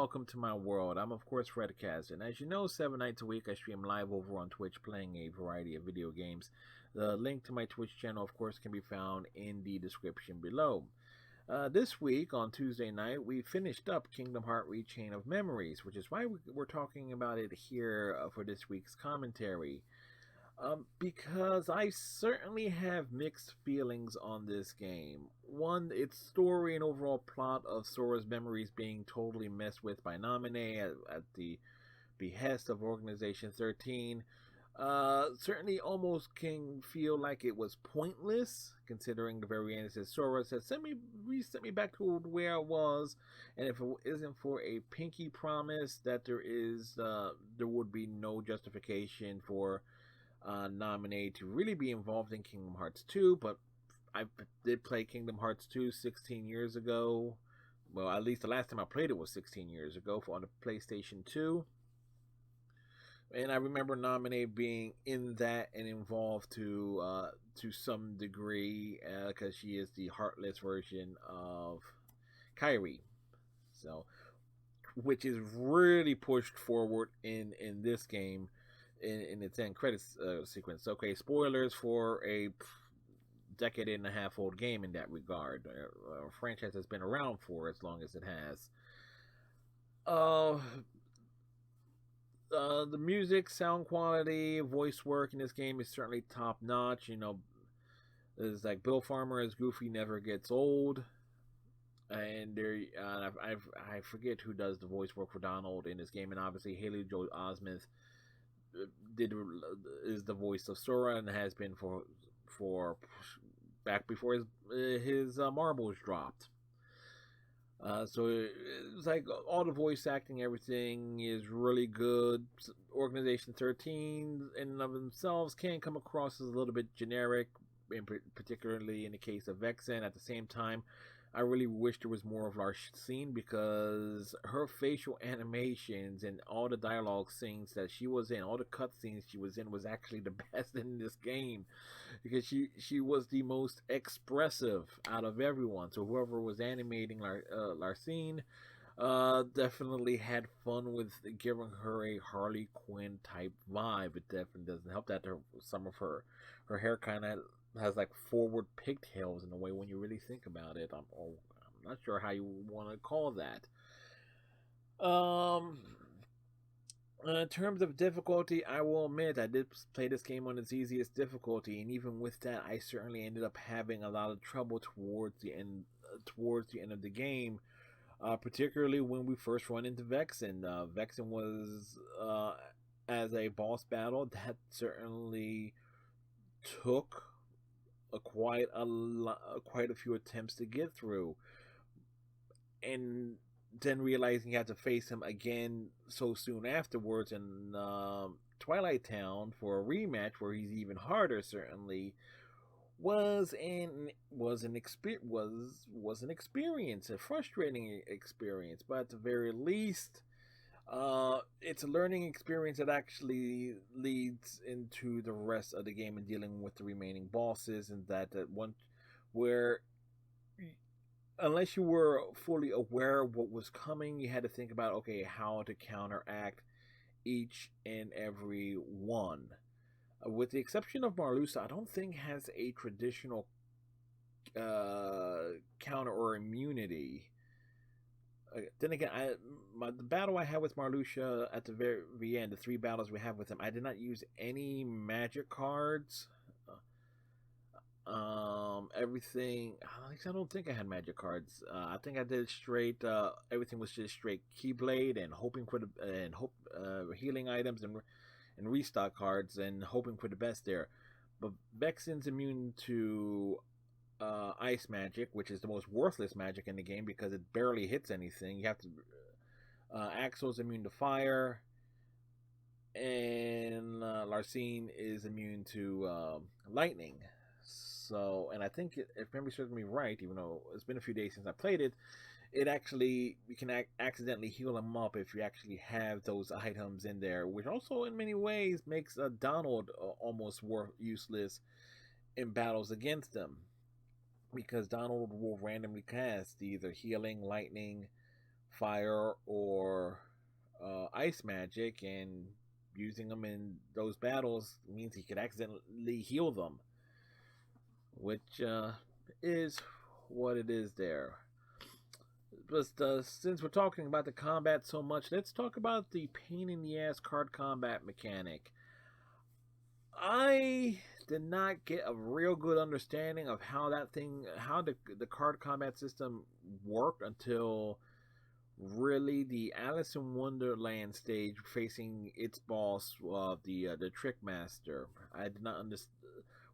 welcome to my world. I'm of course Redcast, and as you know, 7 nights a week I stream live over on Twitch playing a variety of video games. The link to my Twitch channel, of course, can be found in the description below. This week, on Tuesday night, we finished up Kingdom Hearts Chain of Memories, which is why we're talking about it here for this week's commentary. Because I certainly have mixed feelings on this game. One, its story and overall plot of Sora's memories being totally messed with by Naminé at the behest of Organization 13. Certainly almost can feel like it was pointless, considering the very end it says Sora says, reset me back to where I was, and if it isn't for a pinky promise that there would be no justification for Naminé to really be involved in Kingdom Hearts 2, but I did play Kingdom Hearts 2 16 years ago. Well, at least the last time I played it was 16 years ago on the PlayStation 2. And I remember Naminé being in that and involved to some degree because she is the heartless version of Kairi. So, which is really pushed forward in this game in its end credits sequence. Okay, spoilers for a decade and a half old game in that regard. A franchise has been around for as long as it has. The music, sound quality, voice work in this game is certainly top notch. You know, it's like Bill Farmer as Goofy never gets old. And I forget who does the voice work for Donald in this game, and obviously Haley Joel Osment is the voice of Sora and has been for back before his marbles dropped. So it's like all the voice acting, everything is really good. Organization 13 in and of themselves can come across as a little bit generic, particularly in the case of Vexen. At the same time, I really wish there was more of Larcene because her facial animations and all the dialogue scenes that she was in, all the cutscenes she was in, was actually the best in this game because she was the most expressive out of everyone. So whoever was animating Larcene definitely had fun with giving her a Harley Quinn type vibe. It definitely doesn't help that some of her hair kind of has like forward pigtails in a way when you really think about it. I'm not sure how you want to call that. In terms of difficulty, I will admit I did play this game on its easiest difficulty, and even with that, I certainly ended up having a lot of trouble towards the end of the game. Particularly when we first run into Vexen. Vexen was as a boss battle that certainly took quite a few attempts to get through, and then realizing you had to face him again so soon afterwards in Twilight Town for a rematch where he's even harder certainly was an experience, a frustrating experience, but at the very least it's a learning experience that actually leads into the rest of the game and dealing with the remaining bosses, and that one where unless you were fully aware of what was coming, you had to think about okay how to counteract each and every one. With the exception of Marluxia, I don't think has a traditional counter or immunity. Then again, the battle I had with Marluxia at the very end, the 3 battles we have with him, I did not use any magic cards. Everything. I don't think I had magic cards. I think I did straight. Everything was just straight Keyblade and hoping for healing items and restock cards and hoping for the best there. But Vexen's immune to ice magic, which is the most worthless magic in the game because it barely hits anything. You have to. Axel's immune to fire, and Larcene is immune to lightning. So, and I think if memory serves me right, even though it's been a few days since I played it, you can accidentally heal them up if you actually have those items in there, which also in many ways makes Donald almost useless in battles against them, because Donald will randomly cast either healing, lightning, fire or ice magic, and using them in those battles means he could accidentally heal them, which is what it is there. But since we're talking about the combat so much, let's talk about the pain in the ass card combat mechanic. I did not get a real good understanding of how the card combat system worked until really the Alice in Wonderland stage facing its boss, the Trick Master. I did not understand,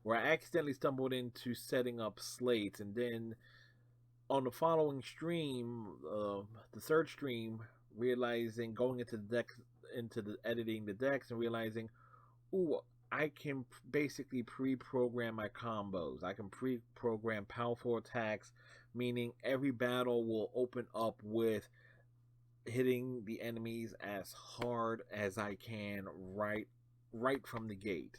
where I accidentally stumbled into setting up slates, and then on the following stream, the third stream, realizing going into the deck, into the editing the decks, and realizing, ooh, I can basically pre-program my combos. I can pre-program powerful attacks, meaning every battle will open up with hitting the enemies as hard as I can right from the gate,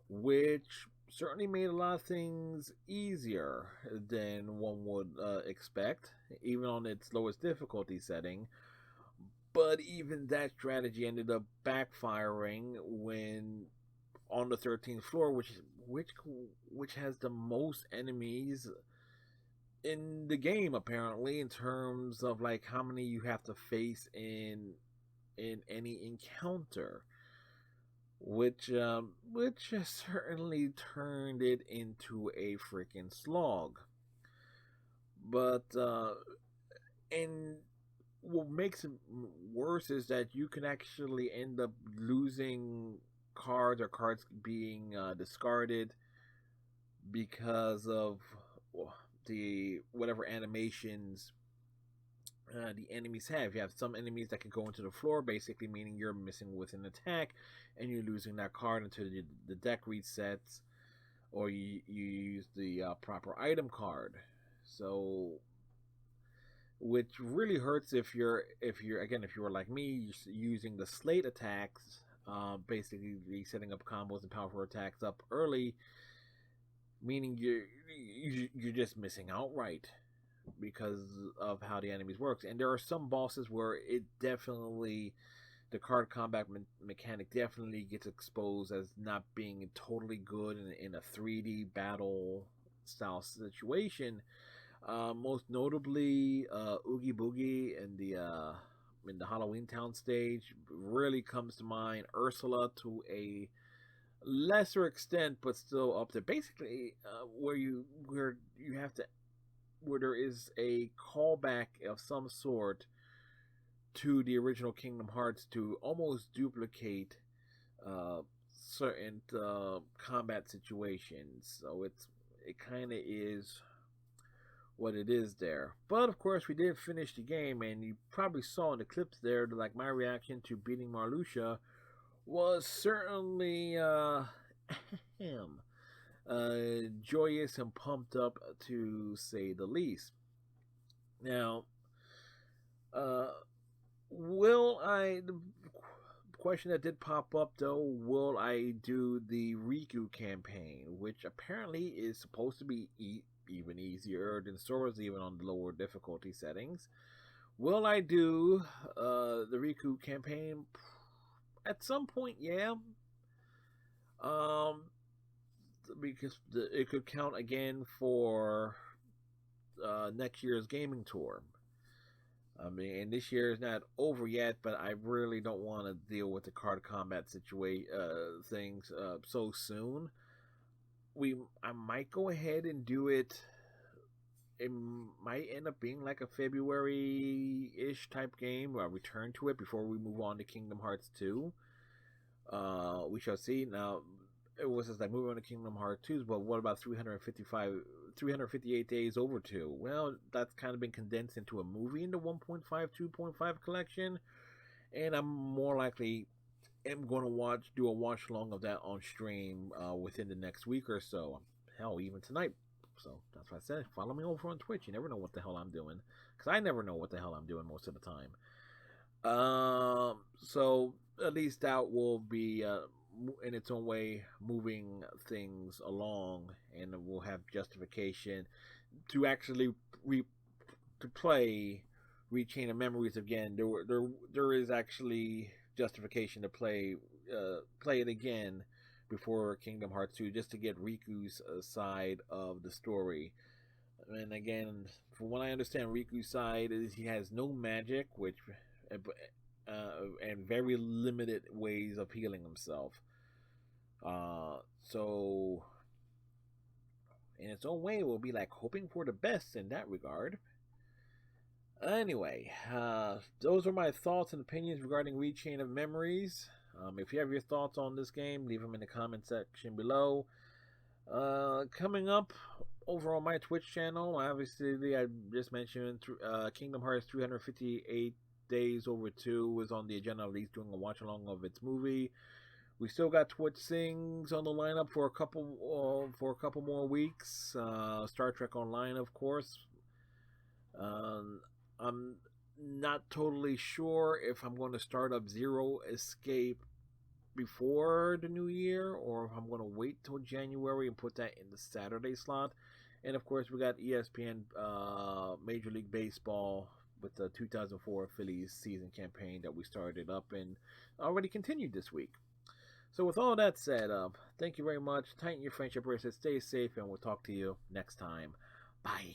which certainly made a lot of things easier than one would expect, even on its lowest difficulty setting. But even that strategy ended up backfiring when on the 13th floor, which has the most enemies in the game apparently, in terms of like how many you have to face in any encounter, which certainly turned it into a freaking slog. But and what makes it worse is that you can actually end up losing cards, or cards being discarded because of the whatever animations the enemies have. You have some enemies that can go into the floor, basically meaning you're missing with an attack, and you're losing that card until the deck resets, or you use the proper item card. So, which really hurts if you're like me, using the slate attacks, basically setting up combos and powerful attacks up early, meaning you're just missing outright because of how the enemies works. And there are some bosses where it definitely, the card combat mechanic definitely gets exposed as not being totally good in a 3D battle style situation. Most notably, Oogie Boogie in the Halloween Town stage really comes to mind. Ursula to a lesser extent, but still up there. Basically, where you have to, where there is a callback of some sort to the original Kingdom Hearts to almost duplicate certain combat situations. So it kind of is what it is there. But of course, we did finish the game, and you probably saw in the clips there that, like, my reaction to beating Marluxia was certainly joyous and pumped up, to say the least. Now, uh, will I? The question that did pop up though: will I do the Riku campaign, which apparently is supposed to be even easier than Sora's, even on the lower difficulty settings? Will I do the Riku campaign? At some point, yeah. Um, because it could count again for next year's gaming tour. I mean, and this year is not over yet, but I really don't want to deal with the card combat situation things so soon. I might go ahead and do it. It might end up being like a February-ish type game, where I return to it before we move on to Kingdom Hearts 2. We shall see. Now, it was just like moving on to Kingdom Hearts 2, but what about 358 days over 2? Well, that's kind of been condensed into a movie in the 1.5, 2.5 collection, and I'm more likely am going to do a watch long of that on stream within the next week or so. Hell, even tonight. So that's why I said, follow me over on Twitch. You never know what the hell I'm doing, because I never know what the hell I'm doing most of the time. So at least that will be in its own way moving things along, and we'll have justification to actually to play Chain of Memories again, there is actually justification to play it again before Kingdom Hearts 2, just to get Riku's side of the story. And again, from what I understand, Riku's side is he has no magic, which and very limited ways of healing himself. So in its own way, it will be like hoping for the best in that regard. Anyway, those are my thoughts and opinions regarding Chain of Memories. If you have your thoughts on this game, leave them in the comment section below. Coming up over on my Twitch channel, obviously I just mentioned Kingdom Hearts 358 Days Over 2 is on the agenda, at least doing a watch along of its movie. We still got Twitch Sings on the lineup for a couple more weeks. Star Trek Online, of course. I'm not totally sure if I'm going to start up Zero Escape before the new year, or if I'm going to wait till January and put that in the Saturday slot. And of course, we got ESPN Major League Baseball with the 2004 Phillies season campaign that we started up and already continued this week. So with all that said, thank you very much. Tighten your friendship bracelets, stay safe, and we'll talk to you next time. Bye.